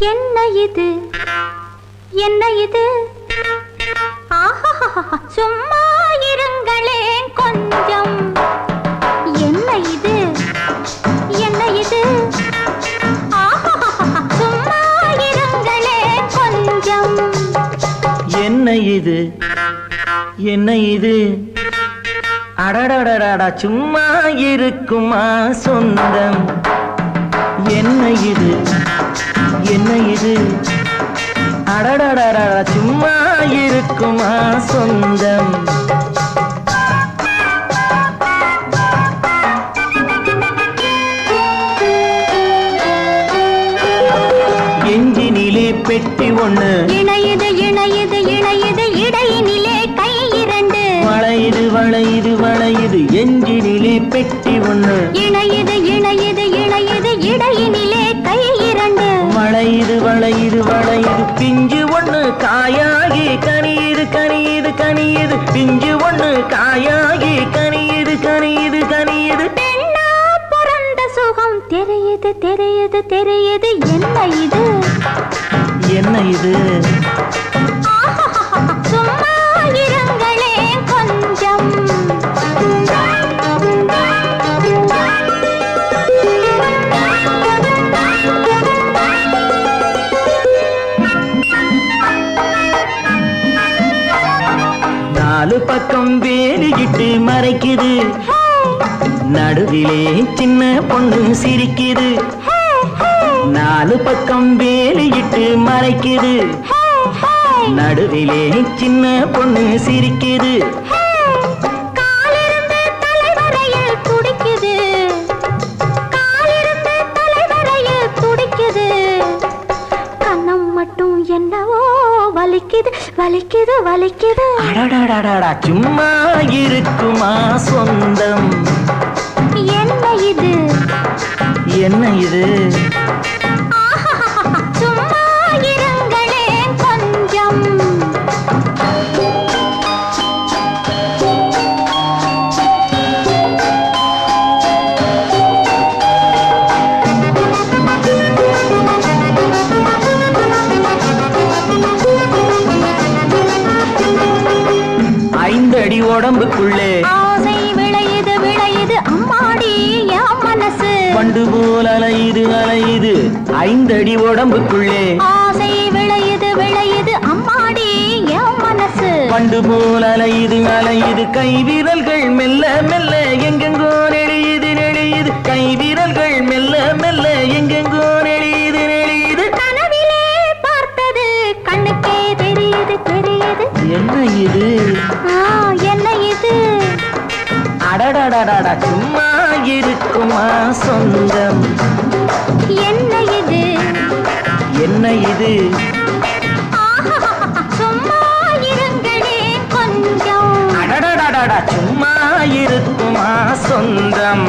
என்ன இது என்ன இது சும்மா இருங்களேன் கொஞ்சம் என்ன இது என்ன இது சும்மா இருங்களேன் கொஞ்சம் என்ன இது என்ன இது அடடடடா சும்மா இருக்குமா சொந்தம் என்ன இது என்ன இது அடடடடா சும்மா இருக்குமா சொந்தம் எஞ்சினிலே பெட்டி ஒண்ணு இணையுது இணையுது இணையுது இடையினிலே கை இரண்டு வளையுது வளையுது வளையுது எஞ்சினிலே பெட்டி ஒண்ணு இணையுது இணையுது இணையுது இடையினிலே கை இரண்டு வளையுது வளையுது வளையுது பிஞ்சு ஒண்ணு காயாகி கனியுது கனியுது கனியுது பிஞ்சு ஒண்ணு காயாகி கனியுது கனியுது கனியுது பெண்ணா பிறந்த சுகம் தெரியுது தெரியுது தெரியுது என்ன இது என்ன இது சும்மா இருங்களேன் கொஞ்சம் நாலு பக்கம் வேலிக்கிட்டு மறைக்குது நடுவிலே சின்ன பொண்ணு சிரிக்குது நாலு பக்கம் வேலிக்கிட்டு மறைக்குது நடுவிலே சின்ன பொண்ணு சிரிக்குது காலிருந்து தலைவரையில் துடிக்குது காலிருந்து தலைவரையில் துடிக்குது கண்ணம் மட்டும் என்னவோ வலிக்குது வலிக்குது வலிக்குது அடடடடா சும்மா இருக்குமா சொந்தம் என்ன இது என்ன இது சும்மா இருங்களேன் கொஞ்சம் ஐந்தடி உடம்புக்குள்ளே ஆசை விளையுது விளையுது அம்மாடி என் மனசு பண்டு போல் அலையுது அலையுது ஐந்தடி உடம்புக்குள்ளே ஆசை விளையுது விளையுது அம்மாடி என் மனசு பண்டு போல் அலையுது அலையுது கை வீரல்கள் மெல்ல மெல்ல எங்கெங்கோ நெளியுது நெளியுது கை வீரல்கள் மெல்ல மெல்ல எங்கெங்கோ நெளியுது நெளியுது கனவிலே பார்த்தது கண்ணுக்கே தெரியுது தெரியுது என்ன இது என்ன இது அடடடடா சும்மா இருக்குமா சொந்தம் என்ன இது என்ன இது சும்மா இருங்களேன் கொஞ்சம் அடடடடா சும்மா இருக்குமா சொந்தம்